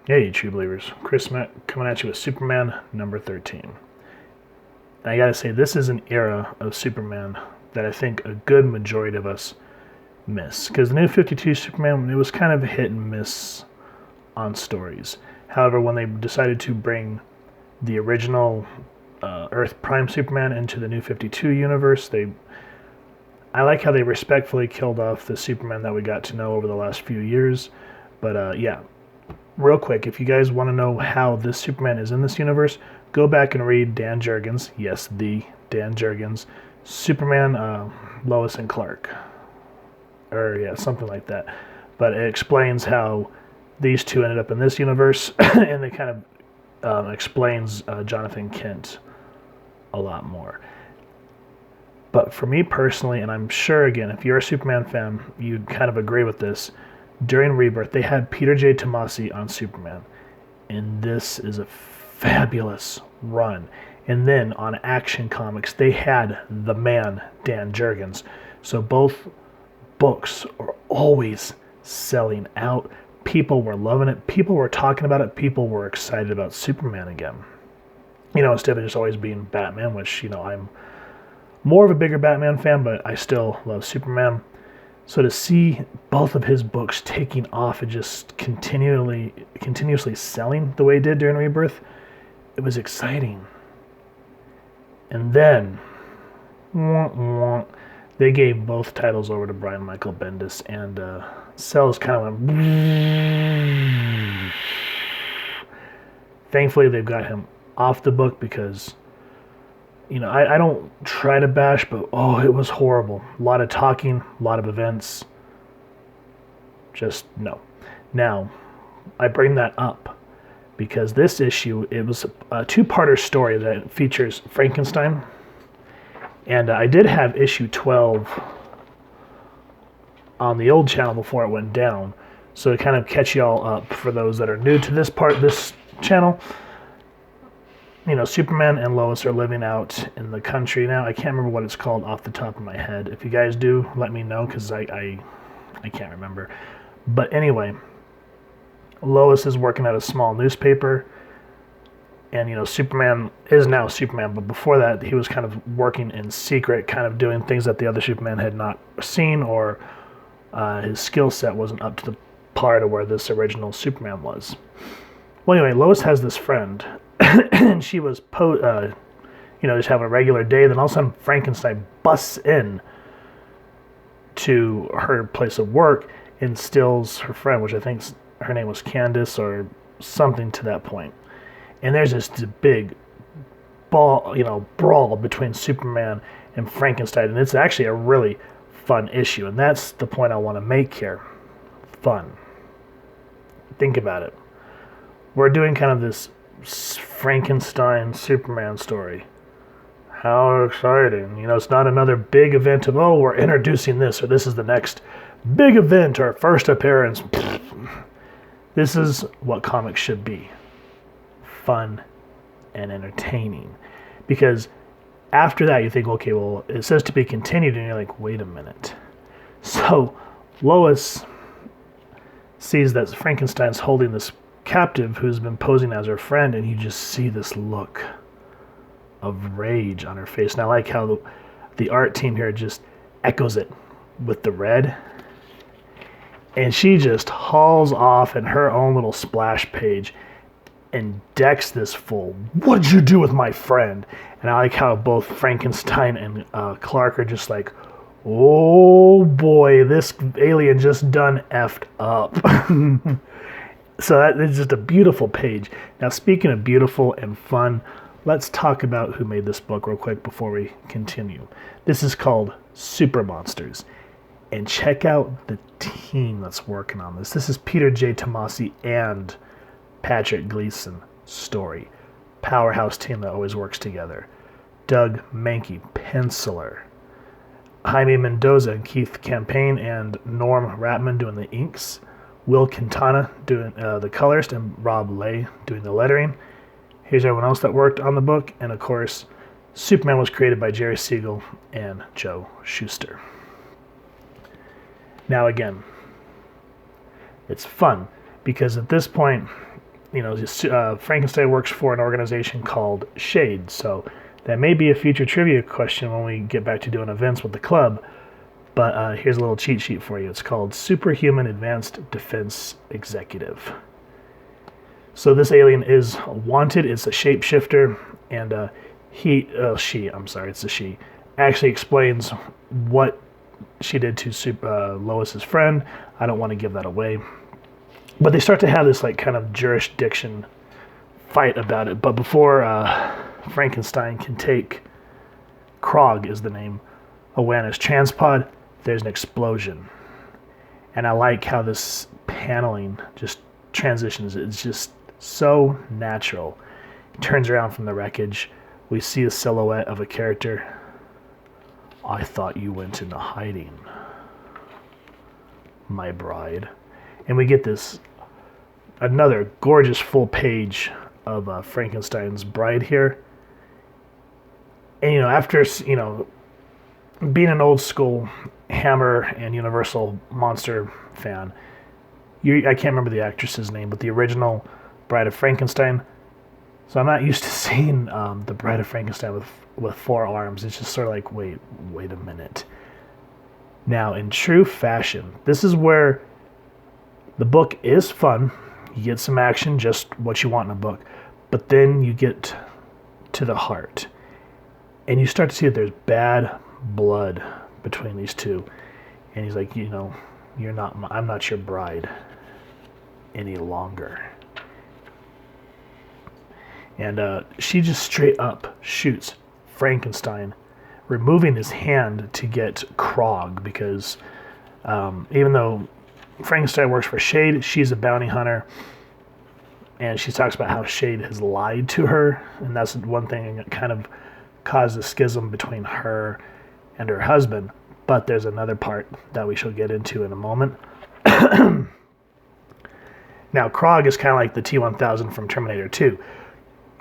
Hey, true believers. Chris coming at you with Superman number 13. And I gotta say, this is an era of Superman that I think a good majority of us miss. Because the new 52 Superman, it was kind of hit and miss on stories. However, when they decided to bring the original Earth Prime Superman into the new 52 universe, I like how they respectfully killed off the Superman that we got to know over the last few years. But yeah, real quick, if you guys want to know how this Superman is in this universe, go back and read Dan Jurgens, yes, the Dan Jurgens, Superman, Lois and Clark. Or, yeah, something like that. But it explains how these two ended up in this universe, and it kind of explains Jonathan Kent a lot more. But for me personally, and I'm sure, again, if you're a Superman fan, you'd kind of agree with this, during Rebirth, they had Peter J. Tomasi on Superman. And this is a fabulous run. And then on Action Comics, they had the man, Dan Jurgens. So both books are always selling out. People were loving it. People were talking about it. People were excited about Superman again. Instead of just always being Batman, which, I'm more of a bigger Batman fan, but I still love Superman. So to see both of his books taking off and just continuously selling the way it did during Rebirth, it was exciting. And then, they gave both titles over to Brian Michael Bendis, and sales kind of went. Thankfully, they've got him off the book because, I don't try to bash, but it was horrible. A lot of talking, a lot of events. Just no. Now, I bring that up because this issue, it was a two-parter story that features Frankenstein. And I did have issue 12 on the old channel before it went down. So to kind of catch y'all up for those that are new to this channel, Superman and Lois are living out in the country now. I can't remember what it's called off the top of my head. If you guys do, let me know because I can't remember. But anyway, Lois is working at a small newspaper. And, Superman is now Superman. But before that, he was kind of working in secret, kind of doing things that the other Superman had not seen, or his skill set wasn't up to the par to where this original Superman was. Well, anyway, Lois has this friend. And she was, just having a regular day. Then all of a sudden, Frankenstein busts in to her place of work and steals her friend, which I think her name was Candace or something to that point. And there's this big brawl between Superman and Frankenstein. And it's actually a really fun issue. And that's the point I want to make here. Fun. Think about it. We're doing kind of this Frankenstein Superman story. How exciting. It's not another big event of, we're introducing this, or this is the next big event, or first appearance. This is what comics should be. Fun and entertaining. Because after that, you think, okay, well, it says to be continued, and you're like, wait a minute. So Lois sees that Frankenstein's holding this captive who's been posing as her friend, and you just see this look of rage on her face. And I like how the art team here just echoes it with the red. And she just hauls off in her own little splash page and decks this fool. What'd you do with my friend? And I like how both Frankenstein and Clark are just like, oh boy, this alien just done effed up. So that is just a beautiful page. Now, speaking of beautiful and fun, let's talk about who made this book real quick before we continue. This is called Super Monsters. And check out the team that's working on this. This is Peter J. Tomasi and Patrick Gleason story. Powerhouse team that always works together. Doug Mankey, penciler. Jaime Mendoza and Keith Campaign and Norm Ratman doing the inks. Will Quintana doing the colorist, and Rob Lay doing the lettering. Here's everyone else that worked on the book. And of course, Superman was created by Jerry Siegel and Joe Shuster. Now again, it's fun because at this point, Frankenstein works for an organization called Shade. So that may be a future trivia question when we get back to doing events with the club. But here's a little cheat sheet for you. It's called Superhuman Advanced Defense Executive. So this alien is wanted. It's a shapeshifter, and it's a she, actually explains what she did to Lois's friend. I don't want to give that away. But they start to have this like kind of jurisdiction fight about it. But before Frankenstein can take Krog, is the name, away on his transpod, there's an explosion. And I like how this paneling just transitions. It's just so natural. He turns around from the wreckage. We see a silhouette of a character. I thought you went into hiding, my bride. And we get another gorgeous full page of Frankenstein's bride here. And, after, being an old school Hammer and Universal monster fan, I can't remember the actress's name, but the original Bride of Frankenstein. So I'm not used to seeing the Bride of Frankenstein with 4 arms. It's just sort of like, wait a minute. Now, in true fashion, this is where the book is fun. You get some action, just what you want in a book. But then you get to the heart. And you start to see that there's bad blood between these two. And he's like, I'm not your bride any longer. And she just straight up shoots Frankenstein, removing his hand to get Krog, because even though Frankenstein works for Shade, she's a bounty hunter. And she talks about how Shade has lied to her. And that's one thing that kind of caused a schism between her and her husband. But there's another part that we shall get into in a moment. Now, Krog is kind of like the T-1000 from Terminator 2.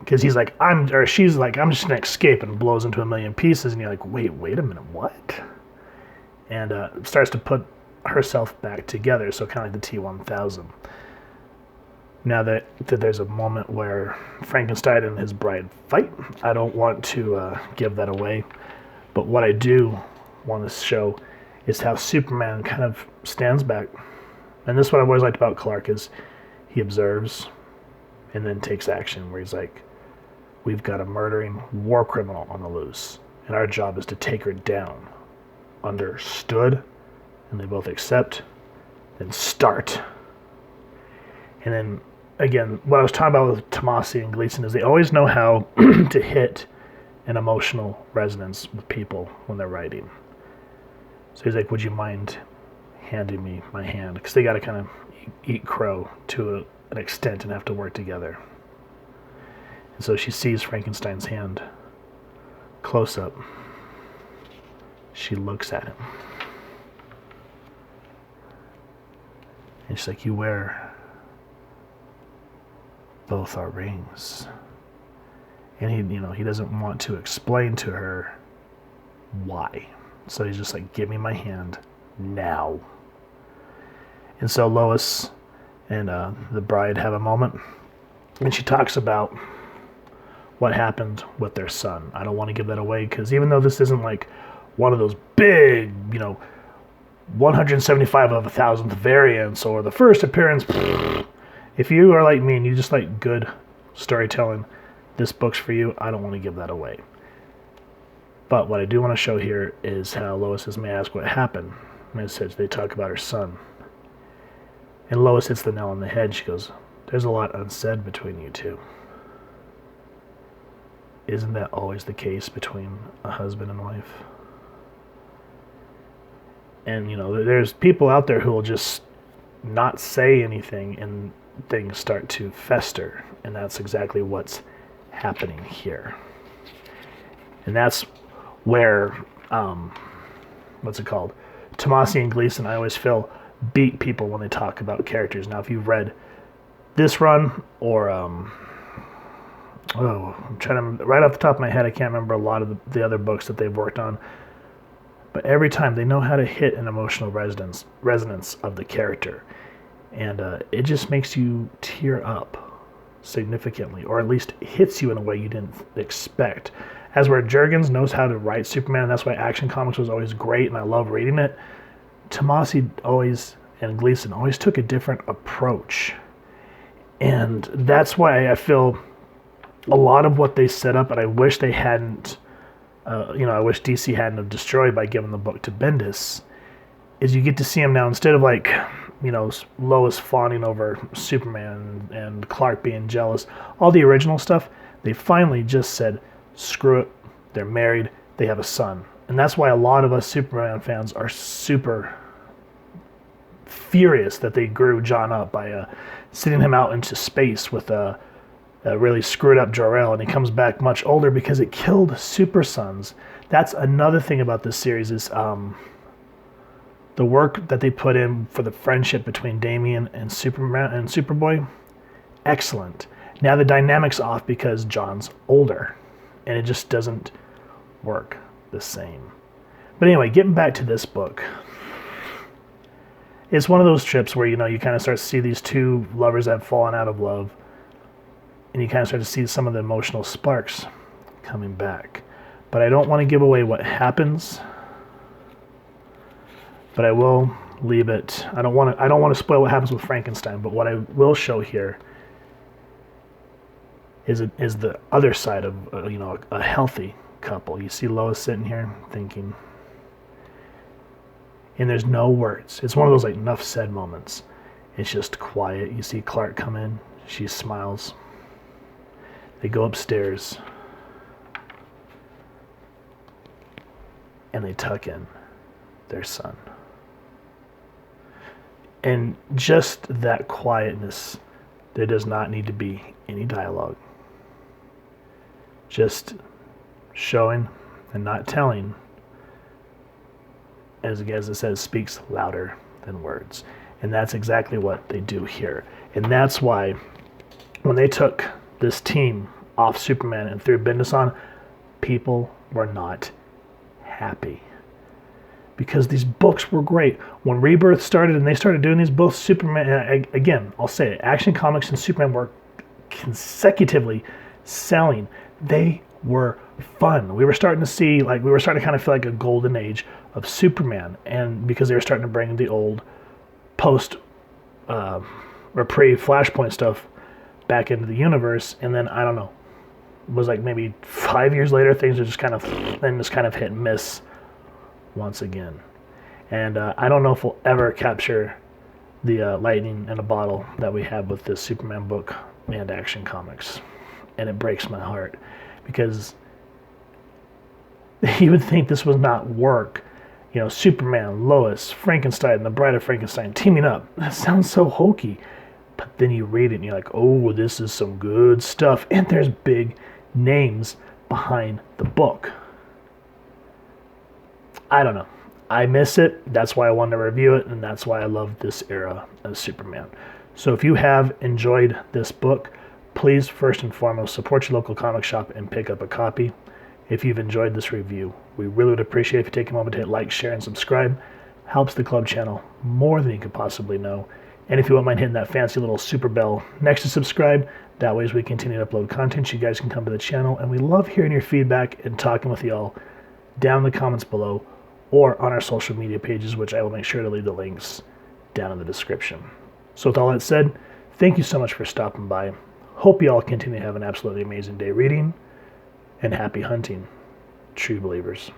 Because she's like, I'm just going to escape, and blows into a million pieces. And you're like, wait a minute, what? And starts to put herself back together. So kind of like the T-1000. Now that there's a moment where Frankenstein and his bride fight, I don't want to give that away. But what I do want to show is how Superman kind of stands back. And this is what I've always liked about Clark, is he observes and then takes action, where he's like, we've got a murdering war criminal on the loose, and our job is to take her down. Understood? And they both accept, then start. And then, again, what I was talking about with Tomasi and Gleason is they always know how to hit an emotional resonance with people when they're writing. So he's like, would you mind handing me my hand? Because they got to kind of eat crow to an extent and have to work together. And so she sees Frankenstein's hand close up. She looks at him. And she's like, you wear both our rings. And he doesn't want to explain to her why. So he's just like, give me my hand now. And so Lois and the bride have a moment. And she talks about what happened with their son. I don't want to give that away, because even though this isn't like one of those big, 175 of 1,000th variants or the first appearance, if you are like me and you just like good storytelling, this book's for you. I don't want to give that away. But what I do want to show here is how Lois says, may I ask what happened? And it says they talk about her son. And Lois hits the nail on the head. She goes, there's a lot unsaid between you two. Isn't that always the case between a husband and wife? And, there's people out there who will just not say anything and things start to fester. And that's exactly what's happening here. And that's where, Tomasi and Gleason, I always feel, beat people when they talk about characters. Now, if you've read this run, or, I'm trying to, right off the top of my head, I can't remember a lot of the other books that they've worked on. But every time they know how to hit an emotional resonance of the character. And it just makes you tear up significantly, or at least hits you in a way you didn't expect. As where Jurgens knows how to write Superman, and that's why Action Comics was always great, and I love reading it. Tomasi always, and Gleason always took a different approach. And that's why I feel a lot of what they set up, and I wish they hadn't, I wish DC hadn't have destroyed by giving the book to Bendis, is you get to see him now, instead of like, Lois fawning over Superman and Clark being jealous, all the original stuff, they finally just said, screw it, they're married, they have a son. And that's why a lot of us Superman fans are super furious that they grew John up by sending him out into space with a really screwed up Jor-El, and he comes back much older because it killed Super Sons. That's another thing about this series is the work that they put in for the friendship between Damian and Superman and Superboy. Excellent. Now the dynamic's off because John's older, and it just doesn't work the same. But anyway, getting back to this book. It's one of those trips where, you kind of start to see these two lovers that have fallen out of love, and you kind of start to see some of the emotional sparks coming back. But I don't want to give away what happens, but I will leave it. I don't want to spoil what happens with Frankenstein, but what I will show here is the other side of a healthy couple. You see Lois sitting here thinking, and there's no words. It's one of those like enough said moments. It's just quiet. You see Clark come in. She smiles. They go upstairs, and they tuck in their son. And just that quietness, there does not need to be any dialogue. Just showing and not telling, as it says, speaks louder than words. And that's exactly what they do here. And that's why when they took this team off Superman and threw Bendis on, people were not happy. Because these books were great. When Rebirth started and they started doing these, both Superman, again, I'll say it, Action Comics and Superman were consecutively selling. They were fun. We were starting to kind of feel like a golden age of Superman, and because they were starting to bring the old post or pre-Flashpoint stuff back into the universe, and then I don't know, it was like maybe 5 years later, things are just kind of hit and miss once again. And I don't know if we'll ever capture the lightning in a bottle that we have with this Superman book and Action Comics, and it breaks my heart because you would think this was not work. Superman, Lois, Frankenstein, and the Bride of Frankenstein teaming up. That sounds so hokey. But then you read it and you're like, oh, this is some good stuff. And there's big names behind the book. I don't know. I miss it. That's why I wanted to review it, and that's why I love this era of Superman. So if you have enjoyed this book, please first and foremost support your local comic shop and pick up a copy. If you've enjoyed this review, we really would appreciate if you take a moment to hit like, share, and subscribe. Helps the club channel more than you could possibly know. And if you won't mind hitting that fancy little super bell next to subscribe, that way as we continue to upload content, you guys can come to the channel. And we love hearing your feedback and talking with y'all down in the comments below or on our social media pages, which I will make sure to leave the links down in the description. So with all that said, thank you so much for stopping by. Hope you all continue to have an absolutely amazing day reading, and happy hunting, true believers.